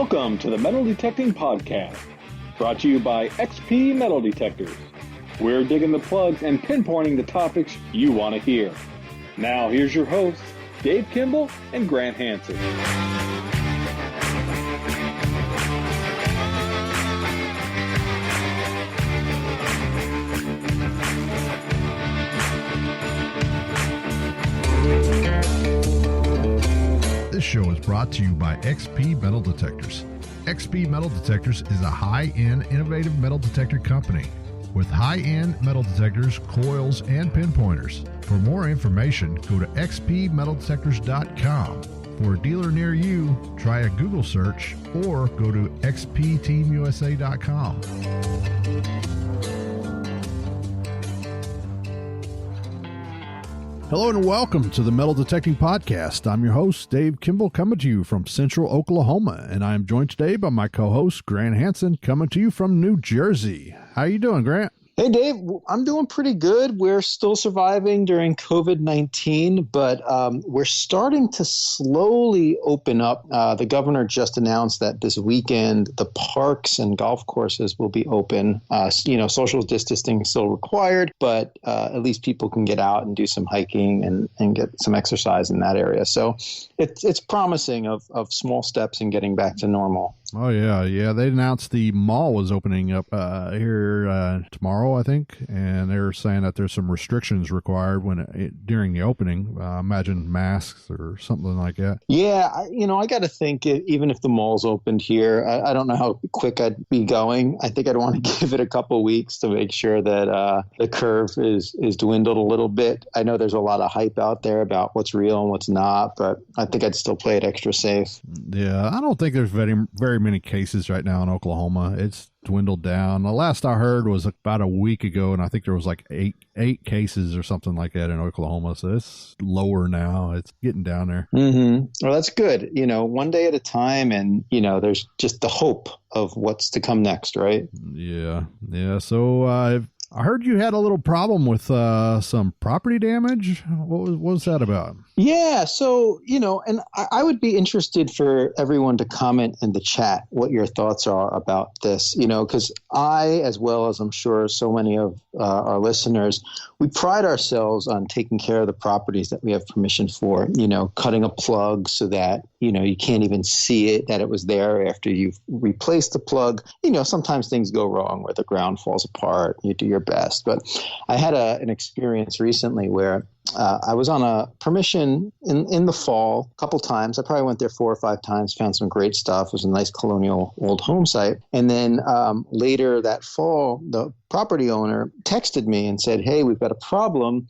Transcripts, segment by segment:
Welcome to the Metal Detecting Podcast, brought to you by XP Metal Detectors. We're digging the plugs and pinpointing the topics you want to hear. Now here's your hosts, Dave Kimball and Grant Hansen. This show is brought to you by XP Metal Detectors. XP Metal Detectors is a high-end, innovative metal detector company with high-end metal detectors, coils, and pinpointers. For more information, go to xpmetaldetectors.com. For a dealer near you, try a Google search or go to xpteamusa.com. Hello and welcome to the Metal Detecting Podcast. I'm your host, Dave Kimball, coming to you from Central Oklahoma, and I am joined today by my co-host, Grant Hansen, coming to you from New Jersey. How you doing, Grant? Hey, Dave, I'm doing pretty good. We're still surviving during COVID-19, but we're starting to slowly open up. The governor just announced that this weekend, the parks and golf courses will be open. Social distancing is still required, but at least people can get out and do some hiking and get some exercise in that area. So it's promising of small steps in getting back to normal. Oh, yeah. They announced the mall was opening up here tomorrow, I think, and they're saying that there's some restrictions required during the opening. Imagine masks or something like that. Yeah, I got to think even if the mall's opened here, I don't know how quick I'd be going. I think I'd want to give it a couple weeks to make sure that the curve is dwindled a little bit. I know there's a lot of hype out there about what's real and what's not, but I think I'd still play it extra safe. Yeah, I don't think there's very many cases right now in Oklahoma. It's dwindled down. The last I heard was about a week ago, and I think there was like eight cases or something like that in Oklahoma. So it's lower now. It's getting down there. Mm-hmm. Well, that's good. One day at a time, and there's just the hope of what's to come next, right? Yeah. So I heard you had a little problem with some property damage. What was that about? Yeah. So, and I would be interested for everyone to comment in the chat what your thoughts are about this, because I, as well as I'm sure so many of our listeners, we pride ourselves on taking care of the properties that we have permission for, cutting a plug so that, you can't even see it, that it was there after you've replaced the plug. Sometimes things go wrong where the ground falls apart. You do your best. But I had an experience recently where I was on a permission in the fall a couple times. I probably went there 4 or 5 times, found some great stuff. It was a nice colonial old home site. And then later that fall, the property owner texted me and said, hey, we've got a problem.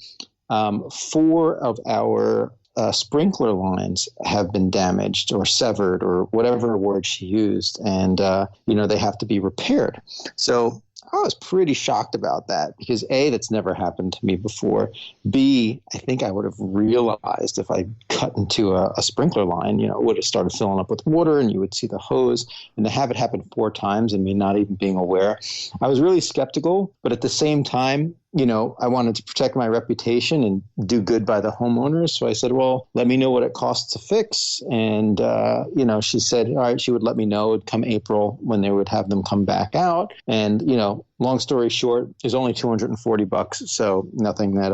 4 of our sprinkler lines have been damaged or severed or whatever word she used. And, they have to be repaired. So I was pretty shocked about that because A, that's never happened to me before. B, I think I would have realized if I cut into a sprinkler line, it would have started filling up with water and you would see the hose. And to have it happen 4 times and me not even being aware, I was really skeptical. But at the same time, I wanted to protect my reputation and do good by the homeowners. So I said, well, let me know what it costs to fix. And, she said, all right, she would let me know come April when they would have them come back out. And, long story short, it's only $240. So nothing that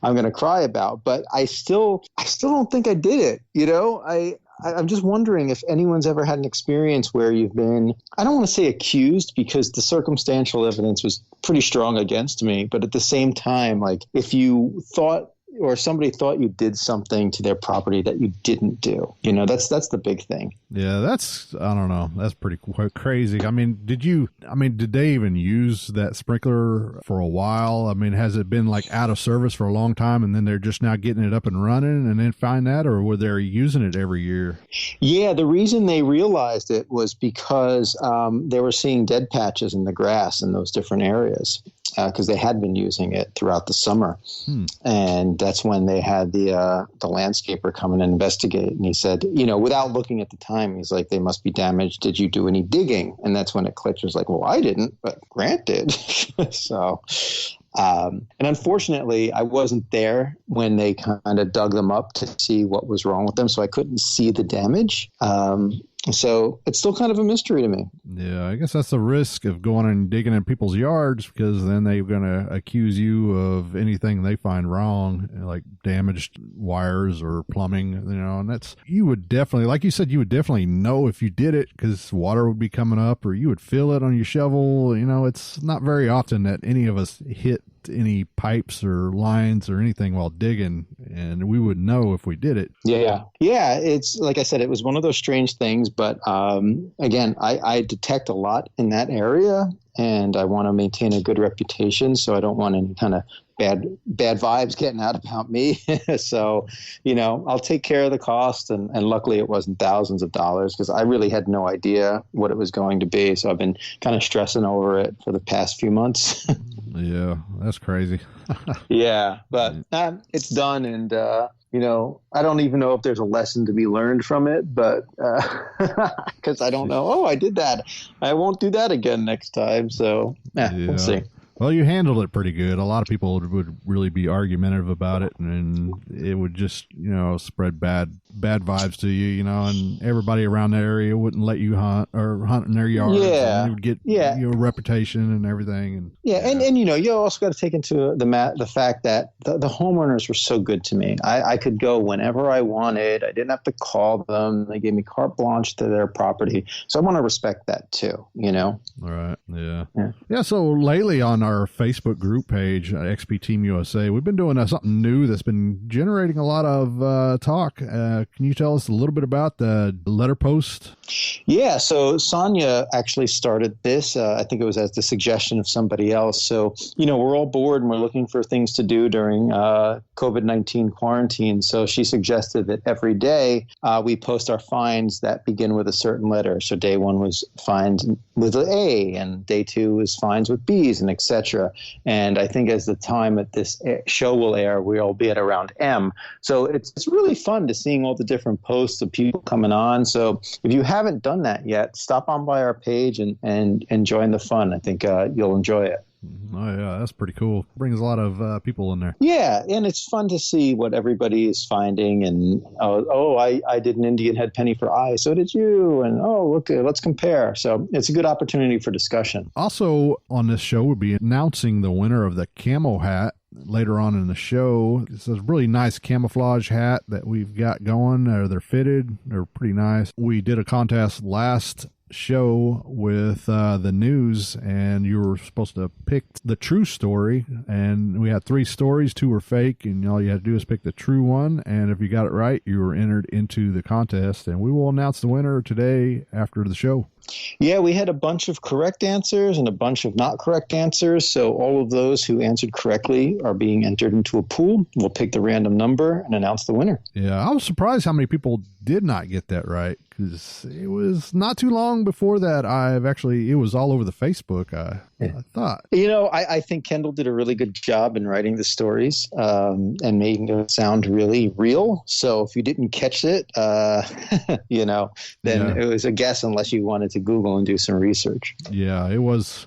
I'm going to cry about. But I still don't think I did it. I'm just wondering if anyone's ever had an experience where you've been, I don't want to say accused because the circumstantial evidence was pretty strong against me. But at the same time, like if you thought or somebody thought you did something to their property that you didn't do, that's the big thing. Yeah, I don't know. That's pretty crazy. Did they even use that sprinkler for a while? Has it been like out of service for a long time and then they're just now getting it up and running and then find that, or were they using it every year? Yeah, the reason they realized it was because they were seeing dead patches in the grass in those different areas. Because they had been using it throughout the summer. And that's when they had the landscaper come and investigate. And he said, without looking at the time, he's like, they must be damaged. Did you do any digging? And that's when it clicked. It was like, well, I didn't, but Grant did. So, and unfortunately, I wasn't there when they kind of dug them up to see what was wrong with them. So I couldn't see the damage. So it's still kind of a mystery to me. Yeah, I guess that's the risk of going and digging in people's yards, because then they're going to accuse you of anything they find wrong, like damaged wires or plumbing, and you would definitely, like you said, you would definitely know if you did it, because water would be coming up, or you would feel it on your shovel. It's not very often that any of us hit any pipes or lines or anything while digging, and we would know if we did it. Yeah. It's like I said, it was one of those strange things, but again, I detect a lot in that area, and I want to maintain a good reputation, so I don't want any kind of bad vibes getting out about me. So, I'll take care of the cost, and luckily it wasn't thousands of dollars, because I really had no idea what it was going to be. So I've been kind of stressing over it for the past few months. Yeah, that's crazy. Yeah, but it's done, and I don't even know if there's a lesson to be learned from it, but because I don't know. Oh, I did that. I won't do that again next time. So we'll see. Well, you handled it pretty good. A lot of people would really be argumentative about it, and it would just, spread bad vibes to you, and everybody around that area wouldn't let you hunt in their yards. Yeah. And you would get your reputation and everything. And and you also got to take into the fact that the homeowners were so good to me. I could go whenever I wanted. I didn't have to call them. They gave me carte blanche to their property. So I want to respect that too, All right. Yeah. So lately on our Facebook group page, XP Team USA, we've been doing something new that's been generating a lot of talk. Can you tell us a little bit about the letter post? Yeah, so Sonia actually started this. I think it was at the suggestion of somebody else. So, we're all bored and we're looking for things to do during COVID-19 quarantine. So she suggested that every day we post our finds that begin with a certain letter. So day one was finds with an A, and day two was finds with B's, and etc. And I think as the time that this show will air, we'll be at around M. So it's really fun to seeing all the different posts of people coming on. So if you haven't done that yet, stop on by our page and join the fun. I think you'll enjoy it. Oh, yeah, that's pretty cool. Brings a lot of people in there. Yeah, and it's fun to see what everybody is finding. And, I did an Indian head penny for I, so did you. And, look, let's compare. So it's a good opportunity for discussion. Also on this show, we'll be announcing the winner of the camo hat later on in the show. It's a really nice camouflage hat that we've got going. They're fitted. They're pretty nice. We did a contest last show with the news, and you were supposed to pick the true story, and we had 3 stories. 2 were fake, and all you had to do is pick the true one, and if you got it right, you were entered into the contest, and we will announce the winner today after the show. Yeah, we had a bunch of correct answers and a bunch of not correct answers. So all of those who answered correctly are being entered into a pool. We'll pick the random number and announce the winner. Yeah, I was surprised how many people did not get that right, because it was not too long before that it was all over the Facebook, I thought. I think Kendall did a really good job in writing the stories and making it sound really real. So if you didn't catch it, then it was a guess unless you wanted to Google and do some research. Yeah, it was.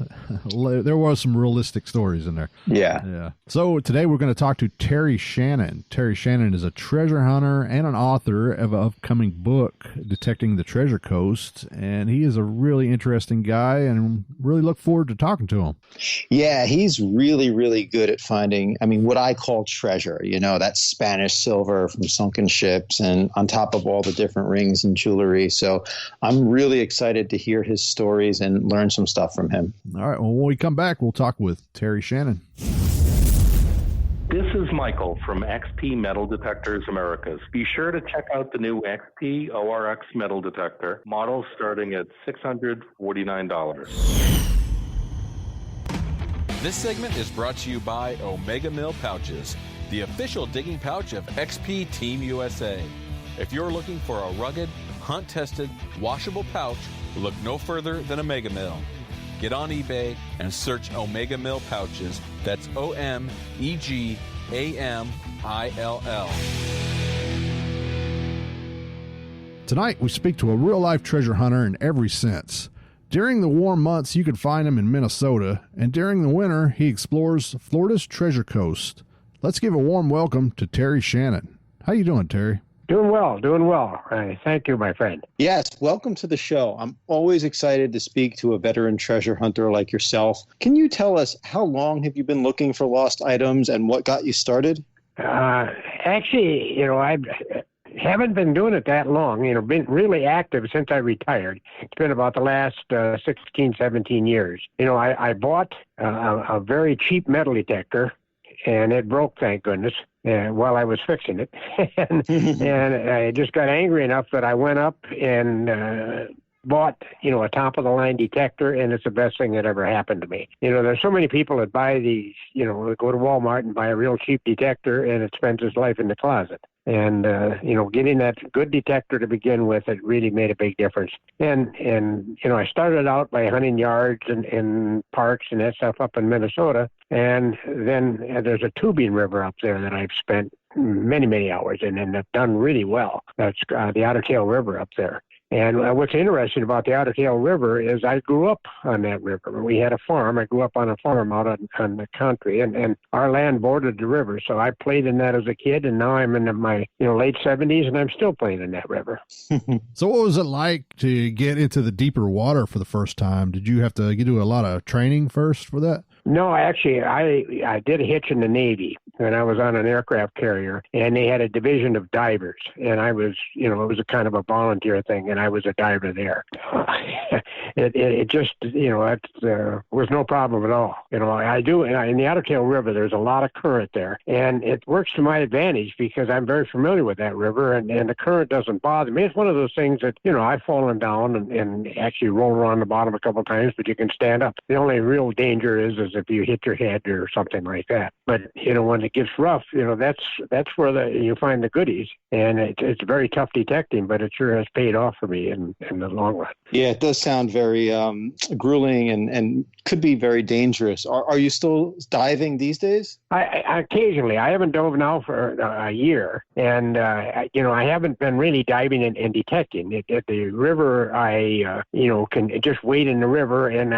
There was some realistic stories in there. Yeah. So today we're going to talk to Terry Shannon. Terry Shannon is a treasure hunter and an author of an upcoming book, Detecting the Treasure Coast, and he is a really interesting guy, and really look forward to talking to him. Yeah, he's really, really good at finding, what I call treasure, that Spanish silver from sunken ships, and on top of all the different rings and jewelry. So I'm really excited to hear his stories and learn some stuff from him. All right, well, when we come back, we'll talk with Terry Shannon. This is Michael from XP Metal Detectors Americas. Be sure to check out the new XP ORX metal detector, model starting at $649. This segment is brought to you by Omega Mill Pouches, the official digging pouch of XP Team USA. If you're looking for a rugged, hunt-tested, washable pouch, look no further than Omega Mill. Get on eBay and search Omega Mill Pouches. That's OMEGAMILL. Tonight, we speak to a real-life treasure hunter in every sense. During the warm months, you can find him in Minnesota, and during the winter, he explores Florida's treasure coast. Let's give a warm welcome to Terry Shannon. How you doing, Terry? Doing well, doing well. Thank you, my friend. Yes, welcome to the show. I'm always excited to speak to a veteran treasure hunter like yourself. Can you tell us how long have you been looking for lost items and what got you started? Actually, I haven't been doing it that long, been really active since I retired. It's been about the last 16, 17 years. I bought a very cheap metal detector, and it broke, thank goodness, while I was fixing it. and I just got angry enough that I went up and bought, a top-of-the-line detector, and it's the best thing that ever happened to me. There's so many people that buy these, go to Walmart and buy a real cheap detector, and it spends its life in the closet. And, getting that good detector to begin with, it really made a big difference. And I started out by hunting yards and parks and that stuff up in Minnesota. And then there's a tubing river up there that I've spent many, many hours in and have done really well. That's the Otter Tail River up there. And what's interesting about the Otter Tail River is I grew up on that river. We had a farm. I grew up on a farm out on the country, and our land bordered the river. So I played in that as a kid, and now I'm in my late 70s, and I'm still playing in that river. So what was it like to get into the deeper water for the first time? Did you have to do a lot of training first for that? No, actually, I did a hitch in the Navy when I was on an aircraft carrier, and they had a division of divers, and I was, it was a kind of a volunteer thing, and I was a diver there. It just, it was no problem at all. I do, in the Otter Tail River, there's a lot of current there, and it works to my advantage because I'm very familiar with that river, and the current doesn't bother me. It's one of those things that, I've fallen down and actually rolled around the bottom a couple of times, but you can stand up. The only real danger is if you hit your head or something like that. But, when it gets rough, that's where you find the goodies. And it's very tough detecting, but it sure has paid off for me in the long run. Yeah, it does sound very grueling and could be very dangerous. Are you still diving these days? I occasionally. I haven't dove now for a year. And, I haven't been really diving and detecting. At the river, I, can just wade in the river. And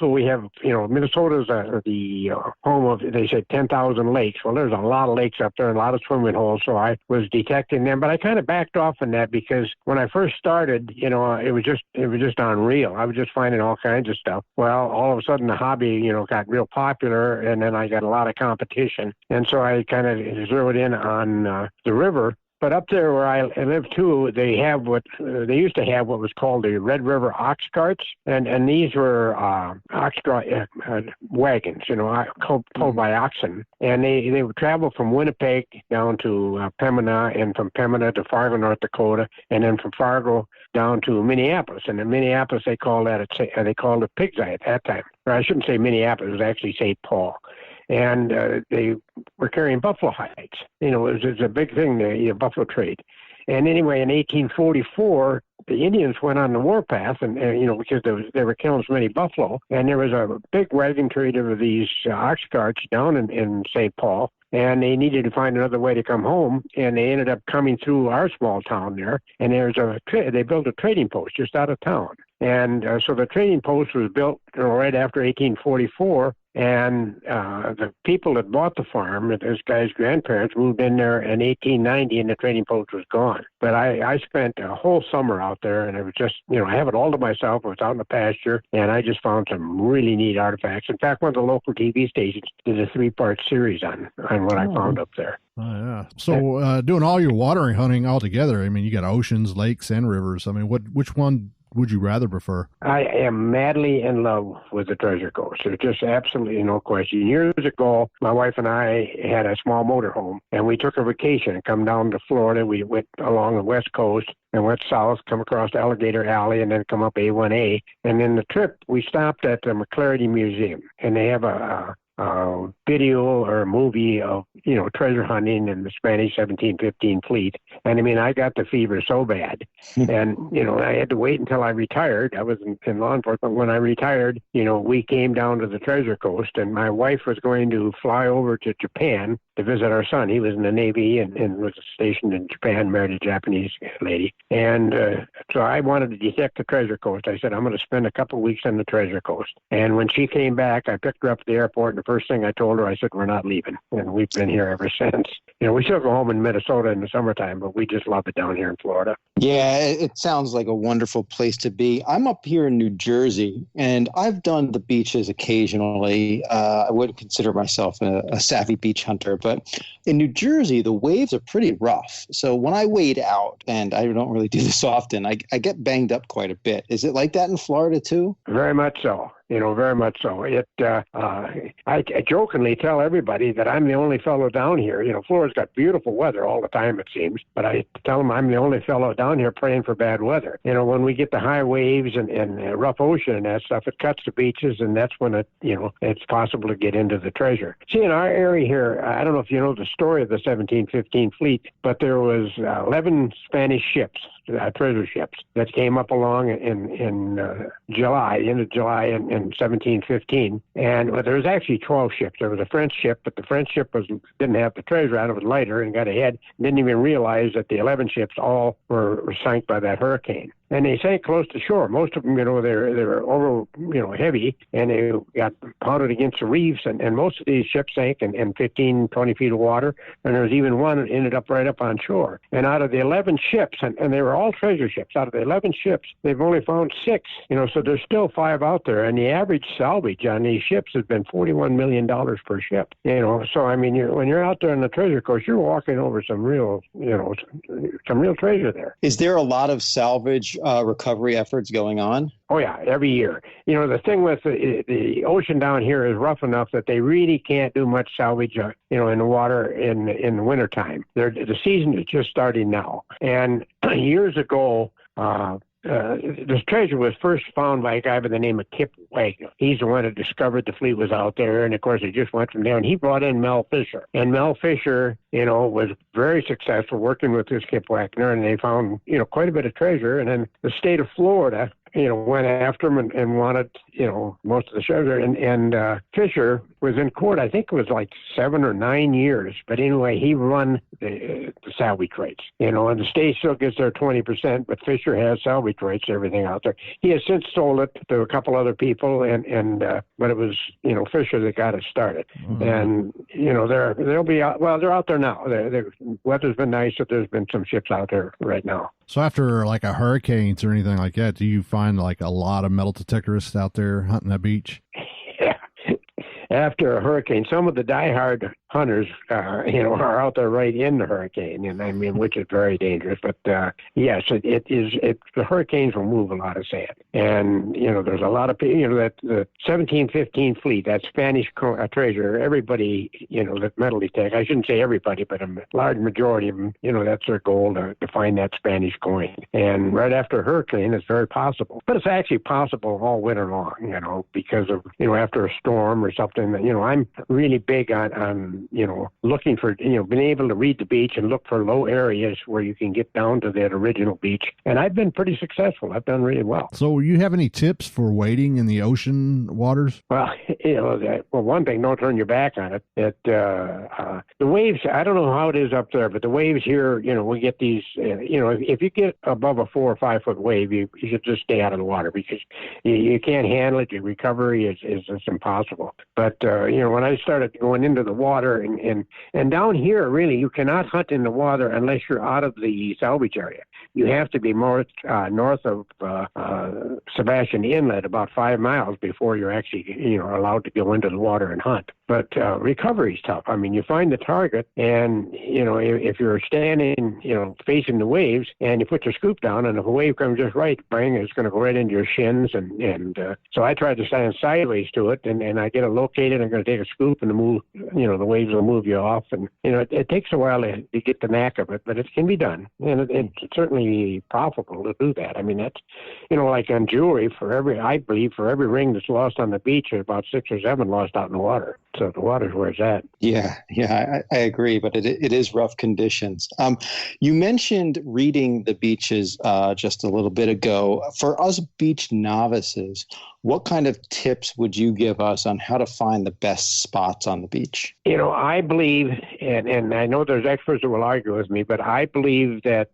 we have, Minnesota's the home of, they said, 10,000 lakes. Well, there's a lot of lakes up there and a lot of swimming holes. So I was detecting them, but I kind of backed off on that because when I first started, it was just unreal. I was just finding all kinds of stuff. Well, all of a sudden the hobby, got real popular, and then I got a lot of competition. And so I kind of zeroed in on the river. But up there where I live too, they have they used to have what was called the Red River ox carts, and these were ox wagons, pulled by oxen, and they would travel from Winnipeg down to Pembina, and from Pembina to Fargo, North Dakota, and then from Fargo down to Minneapolis. And in Minneapolis, they called it Pig's Eye at that time. Or I shouldn't say Minneapolis; it was actually St. Paul. And they were carrying buffalo hides. It was a big thing, the buffalo trade. And anyway, in 1844, the Indians went on the warpath, and because they were killing so many buffalo, and there was a big wagon trade of these ox carts down in St. Paul, and they needed to find another way to come home, and they ended up coming through our small town there, and they built a trading post just out of town. And so the trading post was built right after 1844, and the people that bought the farm, this guy's grandparents, moved in there in 1890, and the trading post was gone. But I spent a whole summer out there, and it was just, I have it all to myself. I was out in the pasture, and I just found some really neat artifacts. In fact, one of the local TV stations did a 3-part series on what I found up there. Oh, yeah. So doing all your watering hunting all together, you got oceans, lakes, and rivers. Which one would you rather prefer? I am madly in love with the Treasure Coast. There's just absolutely no question. Years ago, my wife and I had a small motorhome, and we took a vacation and come down to Florida. We went along the West Coast and went south, come across Alligator Alley, and then come up A1A. And then the trip, we stopped at the McClarty Museum, and they have a video or a movie of, treasure hunting in the Spanish 1715 fleet. And I got the fever so bad. And, I had to wait until I retired. I was in law enforcement. When I retired, we came down to the Treasure Coast, and my wife was going to fly over to Japan to visit our son. He was in the Navy and was stationed in Japan, married a Japanese lady. And So I wanted to detect the Treasure Coast. I said, I'm going to spend a couple of weeks on the Treasure Coast. And when she came back, I picked her up at the airport, and the first thing I told her, I said, we're not leaving. And we've been here ever since. We still go home in Minnesota in the summertime, but we just love it down here in Florida. Yeah, it sounds like a wonderful place to be. I'm up here in New Jersey, and I've done the beaches occasionally. I wouldn't consider myself a savvy beach hunter, but in New Jersey, the waves are pretty rough. So when I wade out, and I don't really do this often, I get banged up quite a bit. Is it like that in Florida too? Very much so. Very much so. I jokingly tell everybody that I'm the only fellow down here. Florida's got beautiful weather all the time, it seems, but I tell them I'm the only fellow down here praying for bad weather. When we get the high waves and rough ocean and that stuff, it cuts the beaches, and that's when it's possible to get into the treasure. See, in our area here, I don't know if you know the story of the 1715 fleet, but there was 11 Spanish ships, treasure ships, that came up along in July, end of July in 1715. And there was actually 12 ships. There was a French ship, but the French ship didn't have the treasure on it. It was lighter and got ahead. Didn't even realize that the 11 ships all were sank by that hurricane. And they sank close to shore. Most of them, they were over, heavy, and they got pounded against the reefs. And most of these ships sank in 15, 20 feet of water. And there was even one that ended up right up on shore. And out of the 11 ships, and they were all treasure ships, out of the 11 ships, they've only found 6. So there's still 5 out there. And the average salvage on these ships has been $41 million per ship. So I mean, when you're out there on the Treasure Coast, you're walking over some real treasure there. Is there a lot of salvage recovery efforts going on? Oh, yeah, every year. The thing with the ocean down here is rough enough that they really can't do much salvage, in the water in the wintertime. The season is just starting now. And years ago, this treasure was first found by a guy by the name of Kip Wagner. He's the one that discovered the fleet was out there, and of course it just went from there. And he brought in Mel Fisher, and Mel Fisher, was very successful working with this Kip Wagner, and they found quite a bit of treasure. And then the state of Florida, went after him and wanted, most of the treasure. And Fisher was in court, I think it was like 7 or 9 years. But anyway, he won the salvage rates, and the state still gets their 20%, but Fisher has salvage rates, everything out there. He has since sold it to a couple other people, but it was, Fisher that got it started. Mm-hmm. And, they'll be out, well, they're out there now. The weather's been nice, but there's been some ships out there right now. So after like a hurricanes or anything like that, do you find like a lot of metal detectorists out there hunting that beach? Yeah. After a hurricane, some of the diehard hunters, are out there right in the hurricane, and I mean, which is very dangerous. But yes, it is. The hurricanes will move a lot of sand, and there's a lot of people. That the 1715 fleet, that Spanish treasure. Everybody, that metal detect. I shouldn't say everybody, but a large majority of them. That's their goal to find that Spanish coin. And right after a hurricane, it's very possible. But it's actually possible all winter long. Because of after a storm or something. I'm really big on looking for, being able to read the beach and look for low areas where you can get down to that original beach. And I've been pretty successful. I've done really well. So you have any tips for wading in the ocean waters? Well, one thing, don't turn your back on it. The waves, I don't know how it is up there, but the waves here, we get these, if you get above a 4 or 5 foot wave, you should just stay out of the water because you can't handle it. Your recovery is impossible. But, when I started going into the water and down here, really, you cannot hunt in the water unless you're out of the salvage area. You have to be more north of Sebastian Inlet, about 5 miles before you're actually, allowed to go into the water and hunt. But recovery is tough. I mean, you find the target, and if you're standing, facing the waves, and you put your scoop down, and if a wave comes just right, bang, it's going to go right into your shins, and so I tried to stand sideways to it, and I get it located. I'm going to take a scoop, and the waves will move you off, and it takes a while to get the knack of it, but it can be done, and it's certainly profitable to do that. I mean, that's like on jewelry, I believe for every ring that's lost on the beach, there's about 6 or 7 lost out in the water. So the water's where it's at. Yeah, I agree, but it is rough conditions. You mentioned reading the beaches just a little bit ago. For us beach novices, what kind of tips would you give us on how to find the best spots on the beach? I believe, and I know there's experts that will argue with me, but I believe that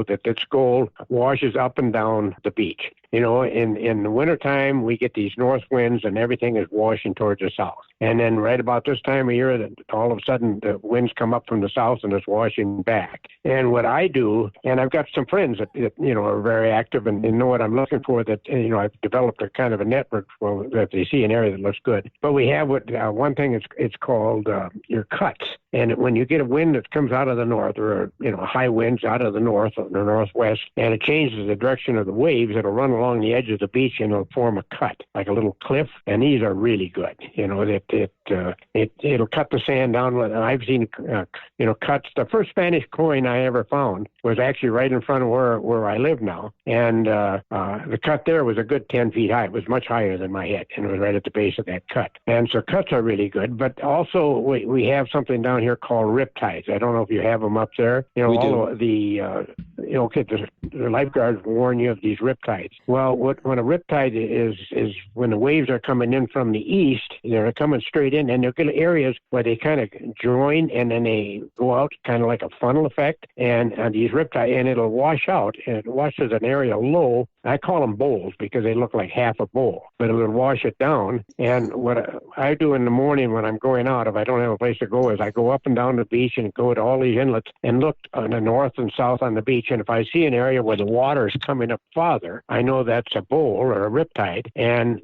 that this gold washes up and down the beach. In the wintertime, we get these north winds and everything is washing towards the south. And then right about this time of year, all of a sudden the winds come up from the south and it's washing back. And what I do, and I've got some friends that are very active and know what I'm looking for, that, I've developed a kind of a network that they see an area that looks good. But we have one thing, it's called your cuts. And when you get a wind that comes out of the north, or high winds out of the north or the northwest, and it changes the direction of the waves, it'll run along the edge of the beach and it'll form a cut, like a little cliff. And these are really good. It'll cut the sand down. I've seen cuts. The first Spanish coin I ever found was actually right in front of where I live now, and the cut there was a good 10 feet high. It was much higher than my head, and it was right at the base of that cut. And so cuts are really good. But also we have something down here called riptides. I don't know if you have them up there. We do. The lifeguards warn you of these riptides. Well, when a riptide is when the waves are coming in from the east, they're coming straight in, and they'll get areas where they kind of join and then they go out, kind of like a funnel effect. And these riptides, and it'll wash out, and it washes an area low. I call them bowls because they look like half a bowl, but it'll wash it down. And what I do in the morning when I'm going out, if I don't have a place to go, is I go up and down the beach and go to all these inlets and look on the north and south on the beach. And if I see an area where the water is coming up farther, I know that's a bowl or a riptide, and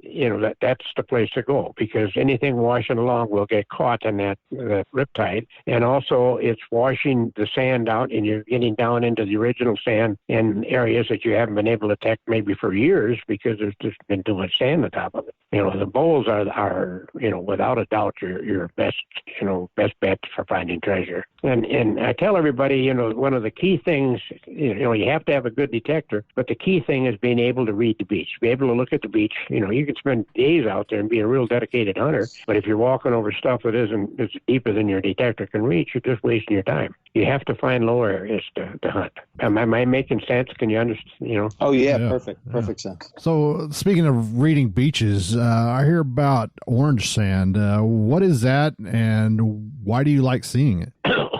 that's the place to go, because anything washing along will get caught in that riptide. And also it's washing the sand out, and you're getting down into the original sand in areas that you haven't been able to detect maybe for years because there's just been too much sand on top of it. The bowls are without a doubt your best bet for finding treasure. And I tell everybody, one of the key things, you have to have a good detector, but the key thing is being able to read the beach, be able to look at the beach. You can spend days out there and be a real dedicated hunter, but if you're walking over stuff that isn't as deeper than your detector can reach, you're just wasting your time. You have to find low areas to hunt. Am I making sense? Can you understand? Oh yeah, perfect sense. So speaking of reading beaches, I hear about orange sand. What is that, and why do you like seeing it?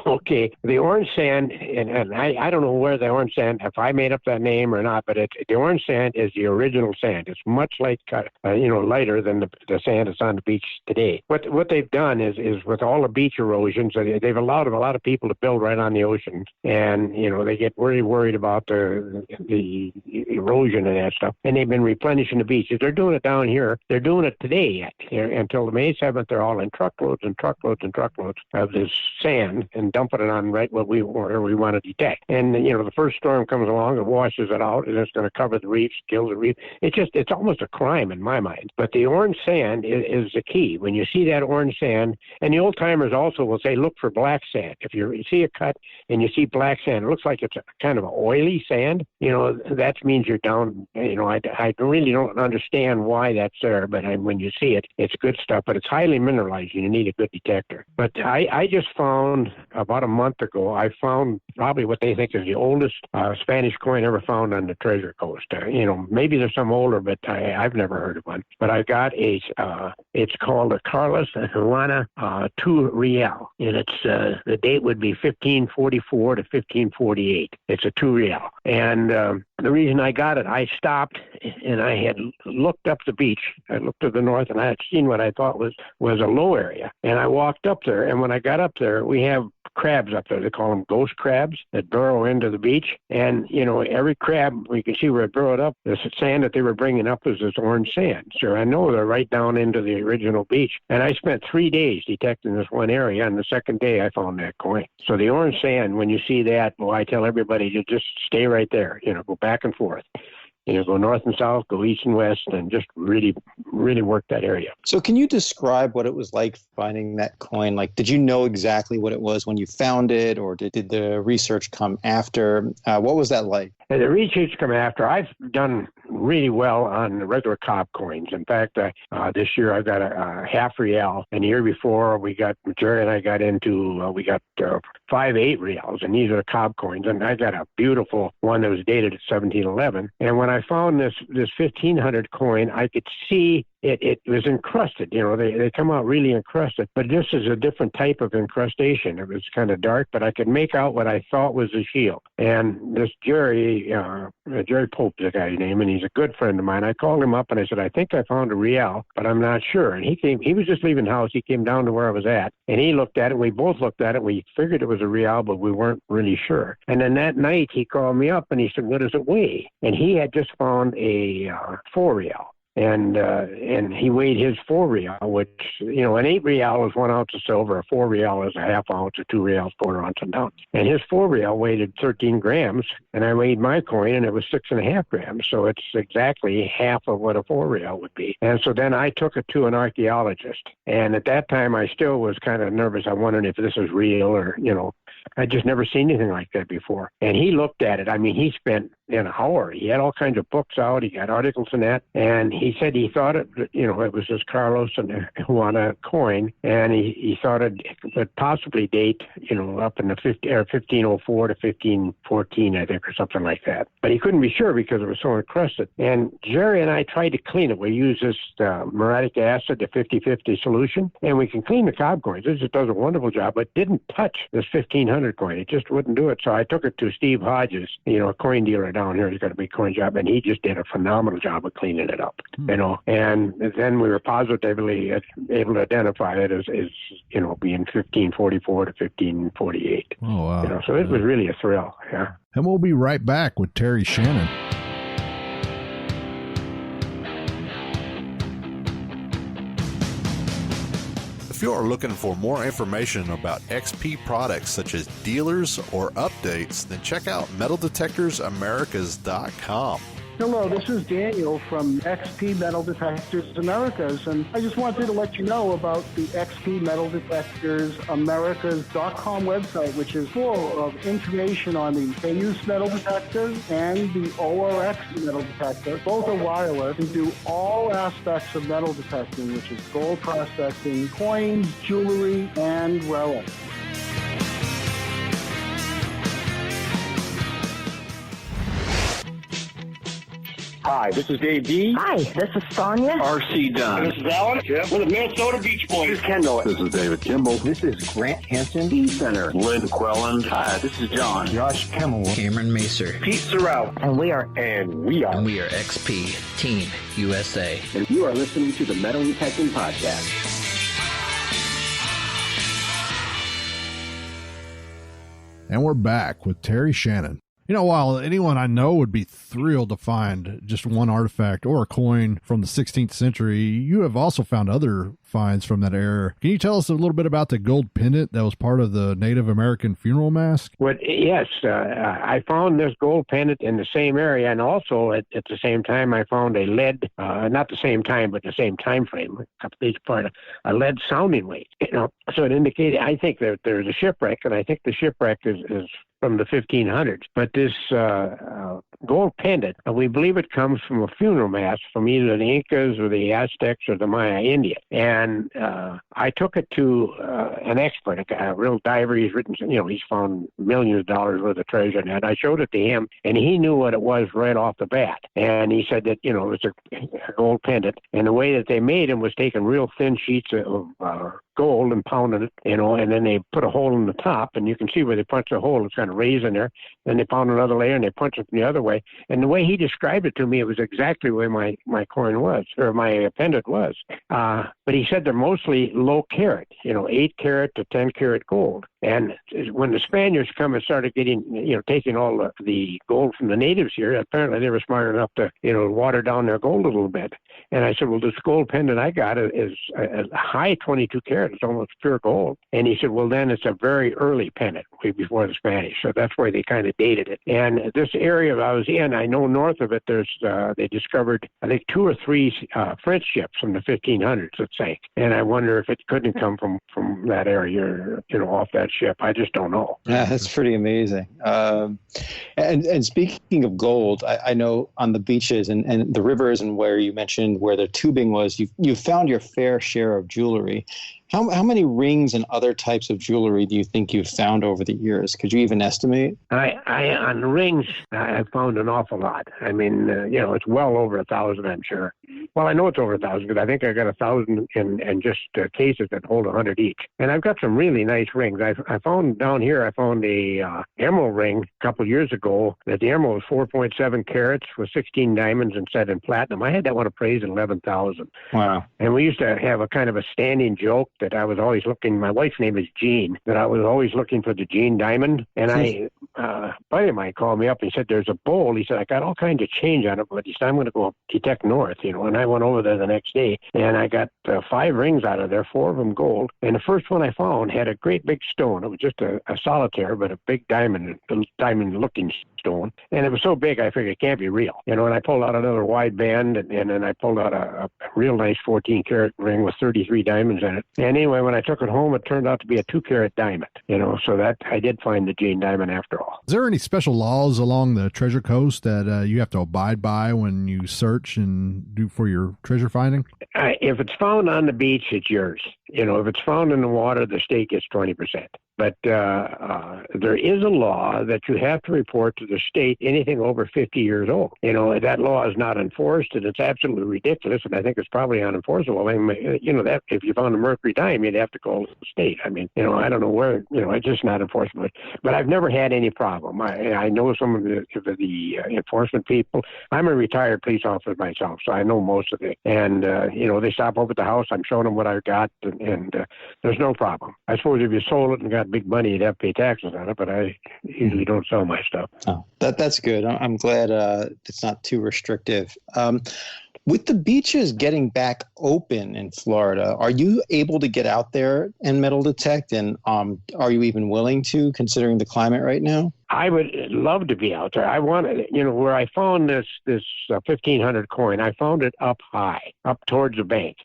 Okay, the orange sand, and I don't know where the orange sand, if I made up that name or not, but the orange sand is the original sand. It's much lighter than the sand that's on the beach today. What they've done is with all the beach erosions, they've allowed a lot of people to build right on the ocean, and they get really worried about the erosion and that stuff, and they've been replenishing the beaches. They're doing it down here. They're doing it today yet. Until May 7th, they're all in truckloads and truckloads and truckloads of this sand and dumping it on right where we want to detect. And the first storm comes along, it washes it out, and it's going to cover the reefs, kill the reef. It's almost a crime in my mind. But the orange sand is the key. When you see that orange sand, and the old timers also will say, look for black sand. If you see a cut and you see black sand, it looks like it's a kind of an oily sand. That means you're down. I really don't understand why that's there, but when you see it, it's good stuff. But it's highly mineralized. You need a good detector. But I just found about a month ago, I found probably what they think is the oldest Spanish coin ever found on the Treasure Coast. Maybe there's some older, but I've never heard of one. But I got it's called a Carlos Juana 2 Real, and it's the date would be 1544 to 1548. It's a 2 Real, and the reason I got it, I stopped and I had looked up the beach. I looked to the north and I had seen what I thought was a low area, and I walked up there. And when I got up there, we have crabs up there. They call them ghost crabs that burrow into the beach. And, every crab, you can see where it burrowed up, the sand that they were bringing up was this orange sand. So I know they're right down into the original beach. And I spent 3 days detecting this one area. And the second day, I found that coin. So the orange sand, when you see that, I tell everybody to just stay right there, go back and forth. Go north and south, go east and west, and just really, really work that area. So can you describe what it was like finding that coin? Like, did you know exactly what it was when you found it, or did the research come after? What was that like? And the research come after. I've done really well on the regular cob coins. In fact, this year I got a half real, and the year before Jerry and I got into, we got 5/8 reals, and these are cob coins. And I got a beautiful one that was dated at 1711. And when I found this 1500 coin, I could see it was encrusted. They come out really encrusted, but this is a different type of incrustation. It was kind of dark, but I could make out what I thought was a shield. And this Jerry Pope is the guy's name, and he's a good friend of mine. I called him up and I said, I think I found a real, but I'm not sure. And he was just leaving the house. He came down to where I was at, and he looked at it. We both looked at it. We figured it was a real, but we weren't really sure. And then that night he called me up and he said, what does it weigh? And he had just found a 4 real. And he weighed his 4 real, which, an 8 real is 1 ounce of silver, a 4 real is a half ounce, or 2 reals, 1/4 ounce, and down. And his 4 real weighed 13 grams, and I weighed my coin, and it was 6.5 grams. So it's exactly half of what a 4 real would be. And so then I took it to an archaeologist. And at that time, I still was kind of nervous. I wondered if this was real or, I'd just never seen anything like that before. And he looked at it. I mean, he spent an hour. He had all kinds of books out. He got articles in that. And he said he thought it was this Carlos and Juana coin. And he thought it could possibly date, up in the 1504 to 1514, I think, or something like that. But he couldn't be sure because it was so encrusted. And Jerry and I tried to clean it. We used this muriatic acid, the 50/50 solution, and we can clean the cob coins. It just does a wonderful job, but didn't touch this 1500 coin. It just wouldn't do it. So I took it to Steve Hodges, a coin dealer down here. He's got a big coin job, and he just did a phenomenal job of cleaning it up, And then we were positively able to identify it as being 1544 to 1548. Oh, wow. So it was really a thrill, yeah. And we'll be right back with Terry Shannon. If you are looking for more information about XP products such as dealers or updates, then check out MetalDetectorsAmericas.com. Hello, this is Daniel from XP Metal Detectors Americas, and I just wanted to let you know about the XP Metal Detectors Americas.com website, which is full of information on the K-use metal detectors and the ORX metal detector. Both are wireless and do all aspects of metal detecting, which is gold processing, coins, jewelry, and relics. Hi, this is Dave D. Hi, this is Sonia. R.C. Dunn. This is Alan. Yep. We're the Minnesota Beach Boys. This is Kendall. This is David Kimball. This is Grant Hansen. Dean Center. Lynn Quelland. Hi, this is John. Josh Kimmel. Cameron Macer. Pete Sorrell. And we are XP Team USA. And you are listening to the Metal Detecting Podcast. And we're back with Terry Shannon. While anyone I know would be thrilled to find just one artifact or a coin from the 16th century, you have also found other finds from that era. Can you tell us a little bit about the gold pendant that was part of the Native American funeral mask? Well, yes, I found this gold pendant in the same area, and also at the same time I found a lead, not the same time, but the same time frame, a lead sounding weight. So it indicated, I think that there's a shipwreck, and I think the shipwreck is from the 1500s. But this gold pendant, we believe it comes from a funeral mass from either the Incas or the Aztecs or the Maya Indian. And I took it to an expert, a real diver. He's written, he's found millions of dollars worth of treasure in that. I showed it to him, and he knew what it was right off the bat. And he said that, it was a gold pendant. And the way that they made them was taking real thin sheets of gold and pounded it, and then they put a hole in the top, and you can see where they punch a hole. It's kind of raised in there. Then they pound another layer, and they punch it from the other way. And the way he described it to me, it was exactly where my coin was, or my pendant was. But he said they're mostly low carat, 8 carat to 10 carat gold. And when the Spaniards come and started getting, taking all the gold from the natives here, apparently they were smart enough to, water down their gold a little bit. And I said, well, this gold pendant I got is a high 22 carat. It's almost pure gold. And he said, well, then it's a very early pendant, way before the Spanish. So that's why they kind of dated it. And this area I was in, I know north of it, they discovered, I think, 2 or 3 French ships from the 1500s, let's say. And I wonder if it couldn't come from that area, off that that ship. I just don't know. Yeah, that's pretty amazing. And speaking of gold, I know on the beaches and the rivers and where you mentioned where the tubing was, you found your fair share of jewelry. How many rings and other types of jewelry do you think you've found over the years? Could you even estimate? On the rings, I found an awful lot. I mean, it's well over 1,000, I'm sure. Well, I know it's over 1,000 because I think I got 1,000 in just cases that hold 100 each. And I've got some really nice rings. I found down here, I found a emerald ring a couple of years ago. That the emerald was 4.7 carats with 16 diamonds and set in platinum. I had that one appraised at 11,000. Wow! And we used to have a kind of a standing joke that I was always looking. My wife's name is Jean. That I was always looking for the Jean diamond. And a buddy of mine called me up and he said, "There's a bowl." He said, "I got all kinds of change on it, but he said I'm going to go detect north." And I went over there the next day, and I got 5 rings out of there, 4 of them gold. And the first one I found had a great big stone. It was just a solitaire, but a big diamond-looking stone. And it was so big, I figured it can't be real. And I pulled out another wide band, and then I pulled out a real nice 14-carat ring with 33 diamonds in it. And anyway, when I took it home, it turned out to be a 2-carat diamond. So that I did find the Jane diamond after all. Is there any special laws along the Treasure Coast that you have to abide by when you search and do for your treasure finding? If it's found on the beach, it's yours. If it's found in the water, the state gets 20%. But there is a law that you have to report to the state anything over 50 years old. That law is not enforced, and it's absolutely ridiculous, and I think it's probably unenforceable. That if you found a mercury dime, you'd have to call the state. I don't know where, it's just not enforceable. But I've never had any problem. I know some of the enforcement people. I'm a retired police officer myself, so I know most of it. And, they stop over at the house. I'm showing them what I've got, and there's no problem. I suppose if you sold it and got big money, you'd have to pay taxes on it, but I usually don't sell my stuff. Oh, that's good. I'm glad it's not too restrictive. With the beaches getting back open in Florida, are you able to get out there and metal detect? And are you even willing to, considering the climate right now? I would love to be out there. I wanted, where I found this 1,500 coin, I found it up high, up towards the bank.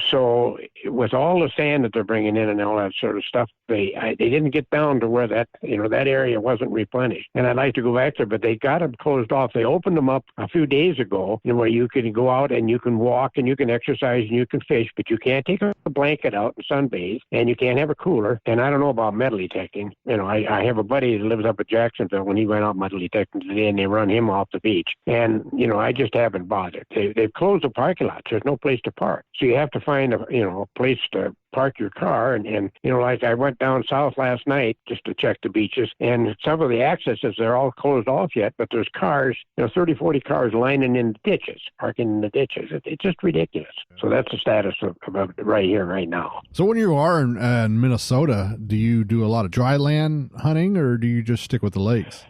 So with all the sand that they're bringing in and all that sort of stuff, they didn't get down to where that area wasn't replenished. And I'd like to go back there, but they got them closed off. They opened them up a few days ago, where you can go out and you can walk and you can exercise and you can fish, but you can't take a blanket out and sunbathe, and you can't have a cooler. And I don't know about metal detecting. I have a buddy that lives up at Jacksonville. When he went out metal detecting today, and they run him off the beach. And I just haven't bothered. They've closed the parking lot. There's no place to park, so you have to find a place to park your car. And like I went down south last night just to check the beaches, and some of the accesses, they're all closed off yet, but there's cars, 30, 40 cars lining in the ditches, parking in the ditches. It's just ridiculous. So that's the status of it right here, right now. So when you are in Minnesota, do you do a lot of dry land hunting, or do you just stick with the lakes?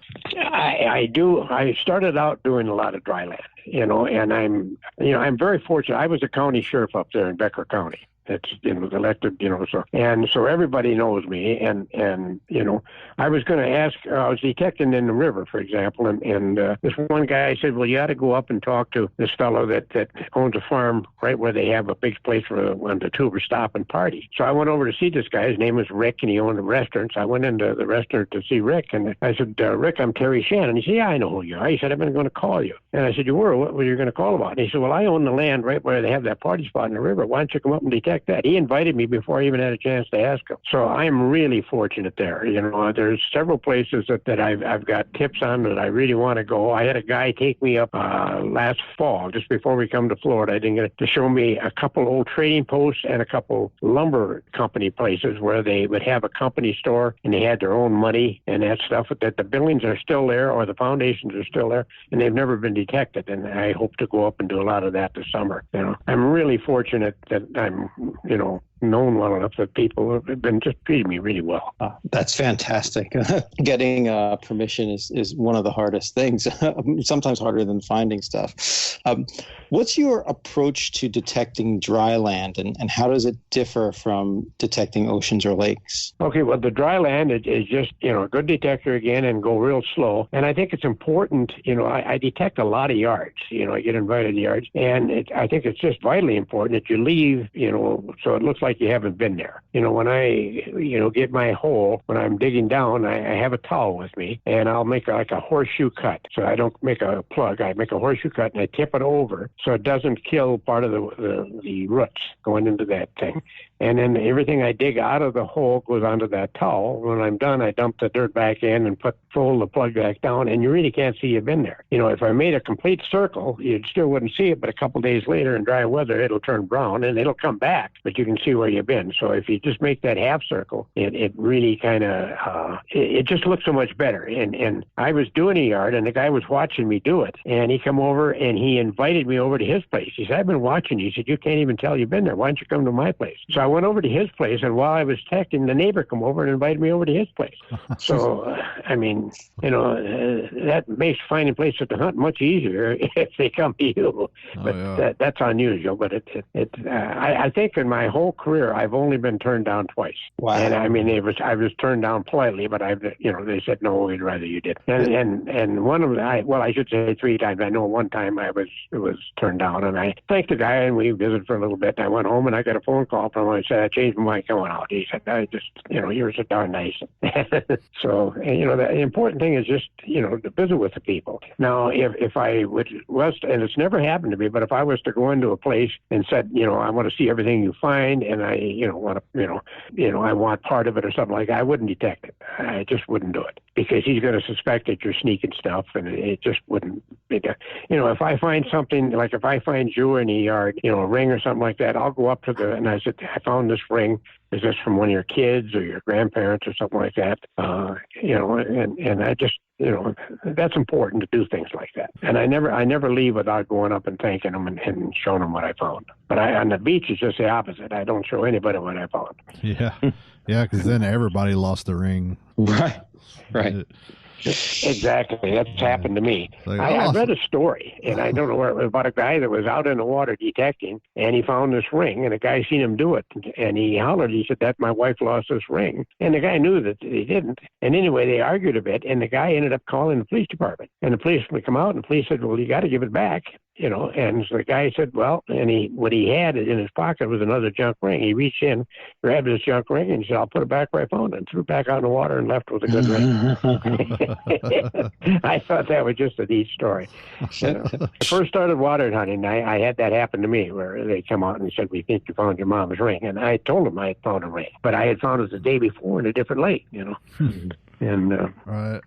I do. I started out doing a lot of dry land, and I'm very fortunate. I was a county sheriff up there in Becker County. That's was elected, so everybody knows me, and I was going to ask. I was detecting in the river, for example, and this one guy said, "Well, you got to go up and talk to this fellow that owns a farm right where they have a big place for when the tubers stop and party." So I went over to see this guy. His name was Rick, and he owned a restaurant. So I went into the restaurant to see Rick, and I said, "Rick, I'm Terry Shannon." He said, "Yeah, I know who you are." He said, "I've been going to call you." And I said, "You were? What were you going to call about?" And he said, "Well, I own the land right where they have that party spot in the river. Why don't you come up and detect that?" He invited me before I even had a chance to ask him. So I'm really fortunate there. There's several places that I've got tips on that I really want to go. I had a guy take me up last fall, just before we come to Florida. I didn't get to show me a couple old trading posts and a couple lumber company places where they would have a company store and they had their own money and that stuff, that the buildings are still there or the foundations are still there and they've never been detected. And I hope to go up and do a lot of that this summer. I'm really fortunate that I'm, known well enough that people have been just treating me really well. That's fantastic. Getting permission is one of the hardest things, sometimes harder than finding stuff. What's your approach to detecting dry land, and how does it differ from detecting oceans or lakes? Okay, well, the dry land is just, a good detector again and go real slow. And I think it's important, I detect a lot of yards. I get invited to yards. And I think it's just vitally important that you leave, so it looks like you haven't been there. When I, get my hole, when I'm digging down, I have a towel with me, and I'll make like a horseshoe cut. So I don't make a plug. I make a horseshoe cut, and I tip it over so it doesn't kill part of the roots going into that thing. And then everything I dig out of the hole goes onto that towel. When I'm done, I dump the dirt back in and fold the plug back down, and you really can't see you've been there. If I made a complete circle, you still wouldn't see it, but a couple days later in dry weather, it'll turn brown, and it'll come back, but you can see where you've been. So if you just make that half circle, it really kind of, it just looks so much better. And I was doing a yard, and the guy was watching me do it, and he come over, and he invited me over to his place. He said, I've been watching you. He said, you can't even tell you've been there. Why don't you come to my place? So I went over to his place, and while I was texting, the neighbor come over and invited me over to his place. So, that makes finding places to hunt much easier if they come to you. But that's unusual. But I think in my whole career, I've only been turned down twice. Wow. And I was turned down politely, but they said, no, we'd rather you did. And one of them, I should say 3 times. I know one time it was turned down, and I thanked the guy, and we visited for a little bit. And I went home, and I got a phone call from him. I said, I changed my mind coming out. He said, I just, you're so darn nice. So, the important thing is just, to visit with the people. Now, if I was, and it's never happened to me, but if I was to go into a place and said, I want to see everything you find, and I, want to, I want part of it or something like that, I wouldn't detect it. I just wouldn't do it, because he's going to suspect that you're sneaking stuff, and it just wouldn't be there. If I find something, like if I find jewelry in the yard, a ring or something like that, I'll go up to and I said, I found this ring. Is this from one of your kids or your grandparents or something like that? And I just, that's important to do things like that. And I never leave without going up and thanking them and showing them what I found. But on the beach, it's just the opposite. I don't show anybody what I found. Yeah. Yeah, because then everybody lost the ring. Right. Exactly. That's happened to me. I read a story, and I don't know where, about a guy that was out in the water detecting, and he found this ring, and a guy seen him do it, and he hollered. He said, that my wife lost this ring. And the guy knew that he didn't. And anyway, they argued a bit, and the guy ended up calling the police department. And the police would come out, and the police said, well, you got to give it back. And so the guy said, well, and what he had in his pocket was another junk ring. He reached in, grabbed his junk ring, and he said, I'll put it back where I found it, and threw it back out in the water and left with a good ring. I thought that was just a neat story. I first started water hunting. I had that happen to me, where they come out and said, we think you found your mom's ring. And I told them I had found a ring, but I had found it the day before in a different lake, And right.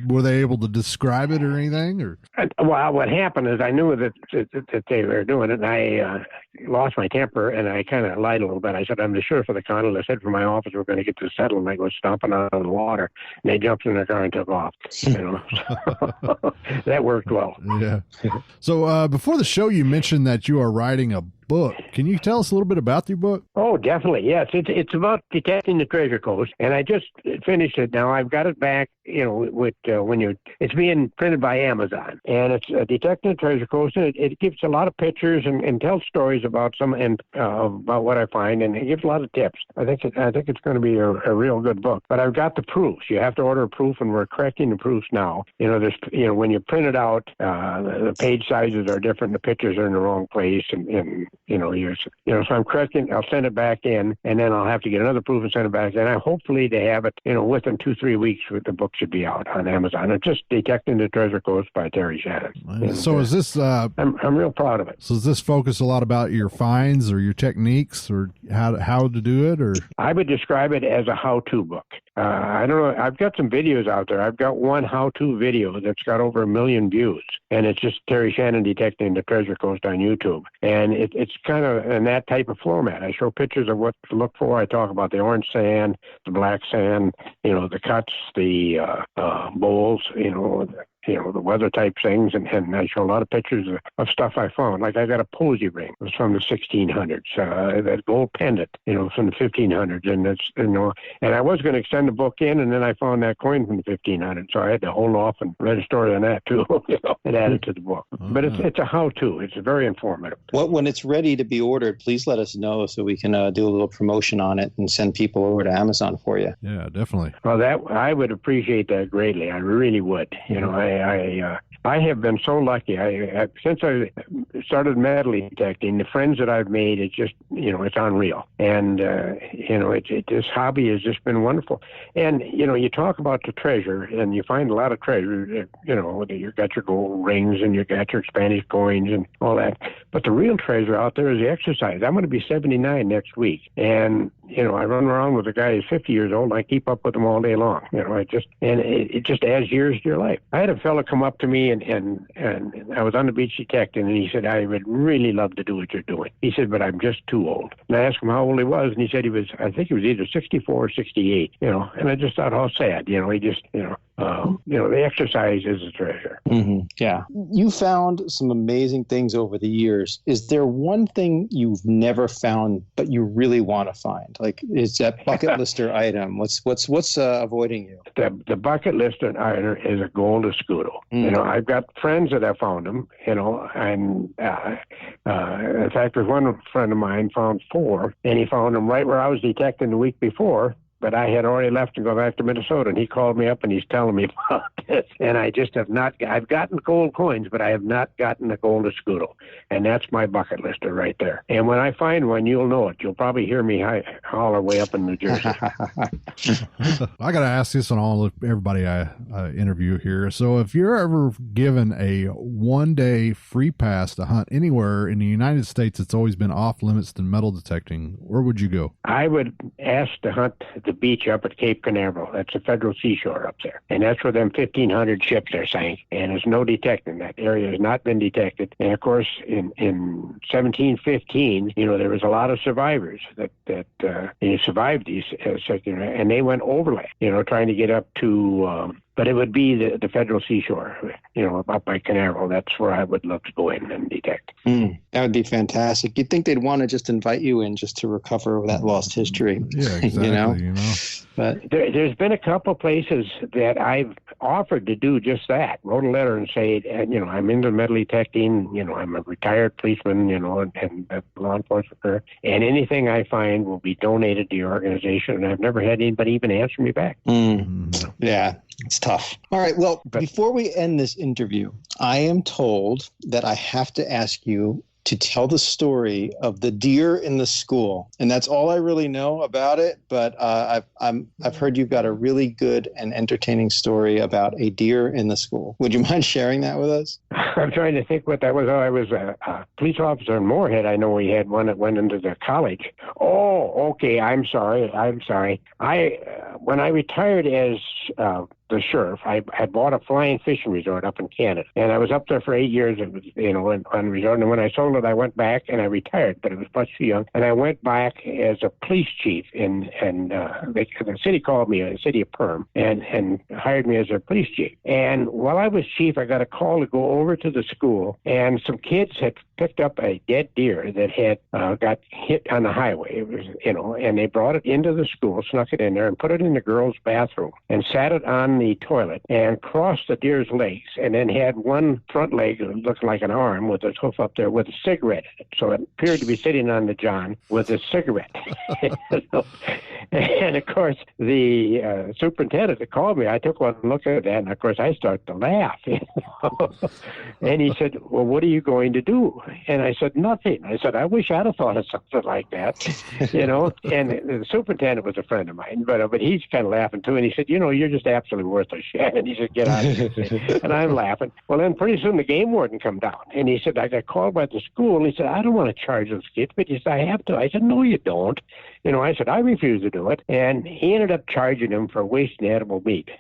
Were they able to describe it or anything? Or well, what happened is I knew that they were doing it, and I lost my temper, and I kind of lied a little bit. I said, I'm the sheriff of the county. I said from my office, we're going to get this settled. And I go stomping out of the water, and they jumped in their car and took off. That worked well. Yeah. So before the show, you mentioned that you are writing a book. Can you tell us a little bit about your book? Oh, definitely. Yes. It's about detecting the treasure coast, and I just finished it. Now I've got it back, with it's being printed by Amazon, and it's detecting the treasure coast, and it gives a lot of pictures and tells stories about about what I find, and it gives a lot of tips. I think it's going to be a real good book. But I've got the proofs. You have to order a proof, and we're correcting the proofs now. There's when you print it out, the page sizes are different, the pictures are in the wrong place, and so I'm correcting. I'll send it back in, and then I'll have to get another proof and send it back. And I hopefully to have it, within 2-3 weeks, the book should be out on Amazon. It's just Detecting the Treasure Coast by Terry Shannon. And, so is this? I'm real proud of it. So does this focus a lot about your finds or your techniques or how to do it? Or I would describe it as a how-to book. I don't know. I've got some videos out there. I've got one how-to video that's got over 1 million views, and it's just Terry Shannon Detecting the Treasure Coast on YouTube. And it's kind of in that type of format. I show pictures of what to look for. I talk about the orange sand, the black sand, the cuts, the bowls, the weather type things, and I show a lot of pictures of stuff I found. Like I got a posy ring. It was from the 1600s. That gold pendant, from the 1500s, and it's and I was going to extend the book in, and then I found that coin from the 1500s, so I had to hold off and read a story on that too, and add it to the book. But it's a how-to. It's very informative. When it's ready to be ordered, please let us know so we can do a little promotion on it and send people over to Amazon for you. Yeah, definitely. Well, that I would appreciate that greatly. I really would. I have been so lucky. Since I started metal detecting, the friends that I've made, it's just, it's unreal. And, this hobby has just been wonderful. And, you talk about the treasure, and you find a lot of treasure, you've got your gold rings and you've got your Spanish coins and all that. But the real treasure out there is the exercise. I'm going to be 79 next week. And, I run around with a guy who's 50 years old, and I keep up with him all day long. It just adds years to your life. I had a fellow come up to me, and I was on the beach detecting, and he said, I would really love to do what you're doing. He said, but I'm just too old. And I asked him how old he was, and he said I think he was either 64 or 68, and I just thought how sad, he just, the exercise is a treasure. Mm-hmm. Yeah. You found some amazing things over the years. Is there one thing you've never found, but you really want to find? Like, is that bucket lister item? What's avoiding you? The bucket lister item is a gold escudo. I've got friends that have found them, and in fact, there's one friend of mine found 4, and he found them right where I was detecting the week before. But I had already left to go back to Minnesota, and he called me up and he's telling me about this. And I just have not, I've gotten gold coins, but I have not gotten a gold escudo. And that's my bucket lister right there. And when I find one, you'll know it. You'll probably hear me holler way up in New Jersey. I got to ask this on all of everybody I interview here. So if you're ever given a 1-day free pass to hunt anywhere in the United States that's always been off limits to metal detecting, where would you go? I would ask to hunt the beach up at Cape Canaveral. That's a federal seashore up there. And that's where them 1,500 ships are sank. And there's no detecting. That area has not been detected. And of course, in 1715, there was a lot of survivors that survived these, and they went overland, trying to get up to, but it would be the federal seashore, up by Canaveral. That's where I would love to go in and detect. That would be fantastic. You'd think they'd want to just invite you in just to recover that lost history. Yeah, exactly. But there's been a couple places that I've offered to do just that. Wrote a letter and say, I'm into metal detecting. I'm a retired policeman. And law enforcement career, and anything I find will be donated to your organization. And I've never had anybody even answer me back. Yeah. It's tough. All right. Well, before we end this interview, I am told that I have to ask you to tell the story of the deer in the school. And that's all I really know about it. But I've heard you've got a really good and entertaining story about a deer in the school. Would you mind sharing that with us? I'm trying to think what that was. I was a police officer in Moorhead. I know we had one that went into the college. Oh, okay. I'm sorry. When I retired as the sheriff, I bought a flying fishing resort up in Canada, and I was up there for 8 years. It was, on resort. And when I sold it, I went back and I retired, but it was much too young. And I went back as a police chief, and the city called me, the city of Perm, and hired me as their police chief. And while I was chief, I got a call to go over to the school, and some kids had picked up a dead deer that had got hit on the highway. It was, and they brought it into the school, snuck it in there, and put it in the girls' bathroom, and sat it on the toilet, and crossed the deer's legs, and then had one front leg that looked like an arm with its hoof up there with a cigarette in it. So it appeared to be sitting on the john with a cigarette. And of course, the superintendent that called me, I took one look at that, and of course, I started to laugh. And he said, well, what are you going to do? And I said, nothing. I said, I wish I'd have thought of something like that, And the superintendent was a friend of mine, but he's kind of laughing too. And he said, you're just absolutely worthless. And he said, get out of here. And I'm laughing. Well, then pretty soon the game warden come down, and he said, I got called by the school, and he said, I don't want to charge those kids, but he said, I have to. I said, no, you don't. I said, I refuse to do it. And he ended up charging him for wasting edible meat,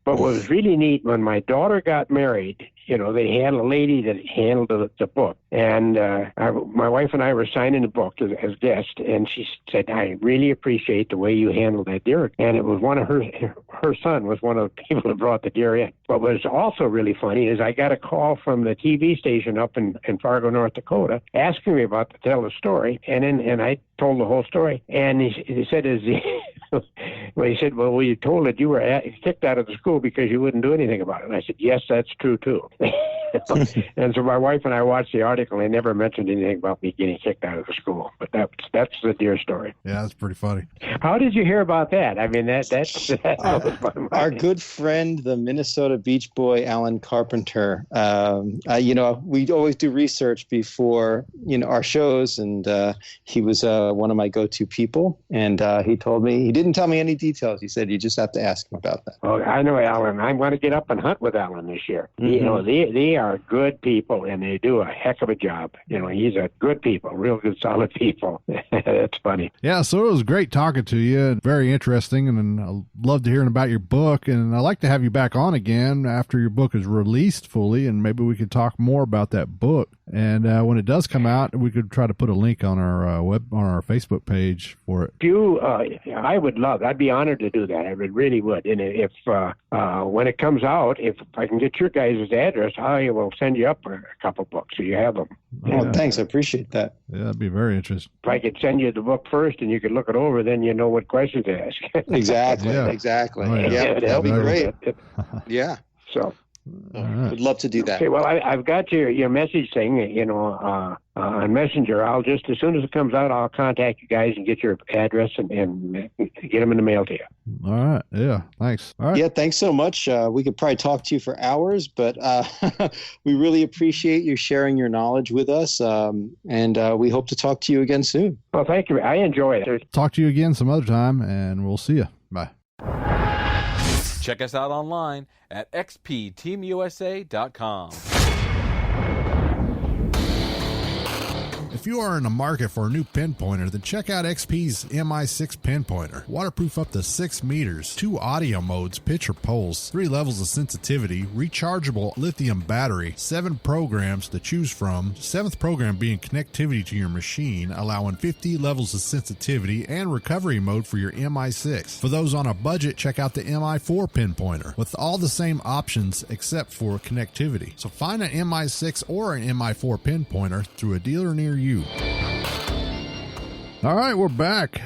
But what was really neat, when my daughter got married, they had a lady that handled the book. And my wife and I were signing the book as guests, and she said, I really appreciate the way you handled that deer. And it was one of her son was one of the people that brought the deer in. What was also really funny is I got a call from the TV station up in Fargo, North Dakota, asking me to tell the story. And I told the whole story. And he said, well, you told that you were kicked out of the school because you wouldn't do anything about it. And I said, yes, that's true, too. And so my wife and I watched the article. They never mentioned anything about me getting kicked out of the school, but that's the dear story. Yeah, that's pretty funny. How did you hear about that? I mean, that was my mind. Our good friend, the Minnesota Beach Boy, Alan Carpenter. We always do research before our shows, and he was one of my go-to people. And he told me, he didn't tell me any details. He said you just have to ask him about that. Oh, I know Alan. I want to get up and hunt with Alan this year. Mm-hmm. They are good people, and they do a heck of a job. He's a good people, real good, solid people. That's funny. Yeah, so it was great talking to you. Very interesting, and I loved hearing about your book. And I'd like to have you back on again after your book is released fully, and maybe we could talk more about that book. And when it does come out, we could try to put a link on our on our Facebook page for it. I would love. I'd be honored to do that. I really would. And if when it comes out, if I can get your guys' address, I will send you up a couple books so you have them. Oh, thanks. I appreciate that. Yeah, that'd be very interesting. If I could send you the book first and you could look it over, then you know what questions to ask. Exactly. Yeah. Exactly. Oh, yeah. That'd be great. Yeah. So. Would love to do that. Okay, well, I've got your message thing, on Messenger. I'll just, as soon as it comes out, I'll contact you guys and get your address and get them in the mail to you. All right. Yeah. Thanks. All right. Yeah. Thanks so much. We could probably talk to you for hours, but we really appreciate you sharing your knowledge with us. And we hope to talk to you again soon. Well, thank you. I enjoy it. Talk to you again some other time, and we'll see you. Bye. Check us out online at xpteamusa.com. If you are in the market for a new pinpointer, then check out XP's MI6 pinpointer. Waterproof up to 6 meters, 2 audio modes, pitch or pulse, 3 levels of sensitivity, rechargeable lithium battery, 7 programs to choose from, 7th program being connectivity to your machine, allowing 50 levels of sensitivity and recovery mode for your MI6. For those on a budget, check out the MI4 pinpointer with all the same options except for connectivity. So find an MI6 or an MI4 pinpointer through a dealer near you. All right, we're back.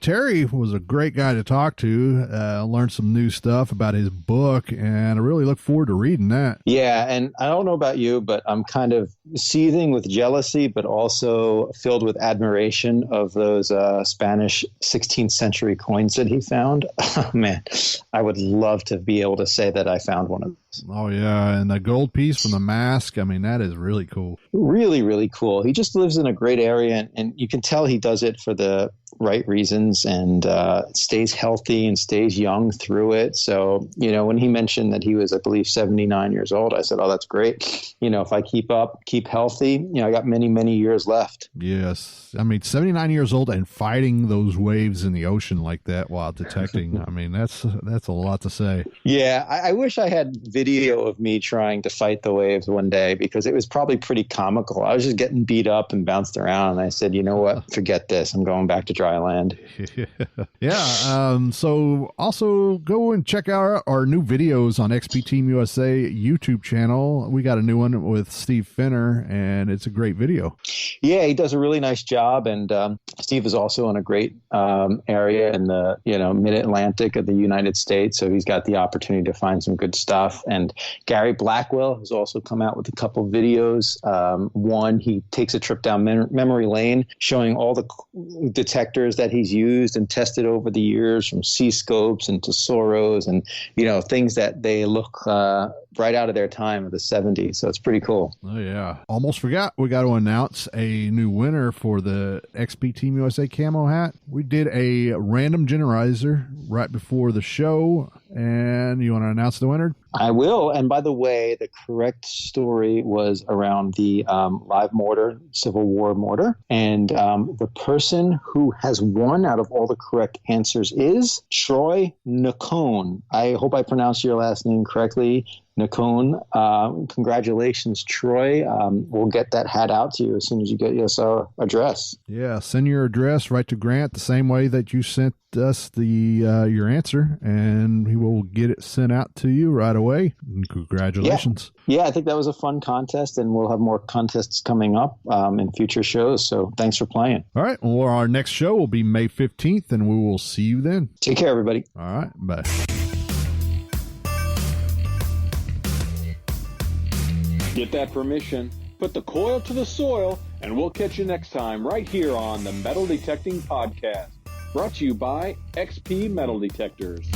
Terry was a great guy to talk to. Learned some new stuff about his book, and I really look forward to reading that. Yeah, and I don't know about you, but I'm kind of seething with jealousy, but also filled with admiration of those Spanish 16th century coins that he found. Oh, man, I would love to be able to say that I found one of those. Oh, yeah, and the gold piece from the mask, I mean, that is really cool. Really, really cool. He just lives in a great area, and you can tell he does it for the right reasons, and stays healthy and stays young through it. So, when he mentioned that he was, I believe, 79 years old, I said, oh, that's great. If I keep healthy, I got many, many years left. Yes. I mean, 79 years old and fighting those waves in the ocean like that while detecting. I mean, that's a lot to say. Yeah. I wish I had video of me trying to fight the waves one day, because it was probably pretty comical. I was just getting beat up and bounced around. And I said, you know what? Forget this. I'm going back to dry land. Yeah. So also go and check out our new videos on XP Team USA YouTube channel. We got a new one with Steve Finner, and it's a great video. Yeah, he does a really nice job. And Steve is also in a great area in the mid-Atlantic of the United States. So he's got the opportunity to find some good stuff. And Gary Blackwell has also come out with a couple videos. One, he takes a trip down memory lane, showing all the detectors that he's used and tested over the years, from C-scopes and Tesoros, and things that they look right out of their time of the 70s. So it's pretty cool. Oh, yeah. Almost forgot. We got to announce a new winner for the XP Team USA camo hat. We did a random generizer right before the show, and you want to announce the winner? I will. And by the way, the correct story was around the live mortar, Civil War mortar. And the person who has won out of all the correct answers is Troy Nacone. I hope I pronounced your last name correctly. Nacone. Congratulations, Troy. We'll get that hat out to you as soon as you get us our address. Yeah, send your address right to Grant the same way that you sent us the your answer, and he will get it sent out to you right away. And congratulations. Yeah, I think that was a fun contest, and we'll have more contests coming up in future shows. So thanks for playing. All right. Well, our next show will be May 15th, and we will see you then. Take care, everybody. All right. Bye. Get that permission, put the coil to the soil, and we'll catch you next time right here on the Metal Detecting Podcast, brought to you by XP Metal Detectors.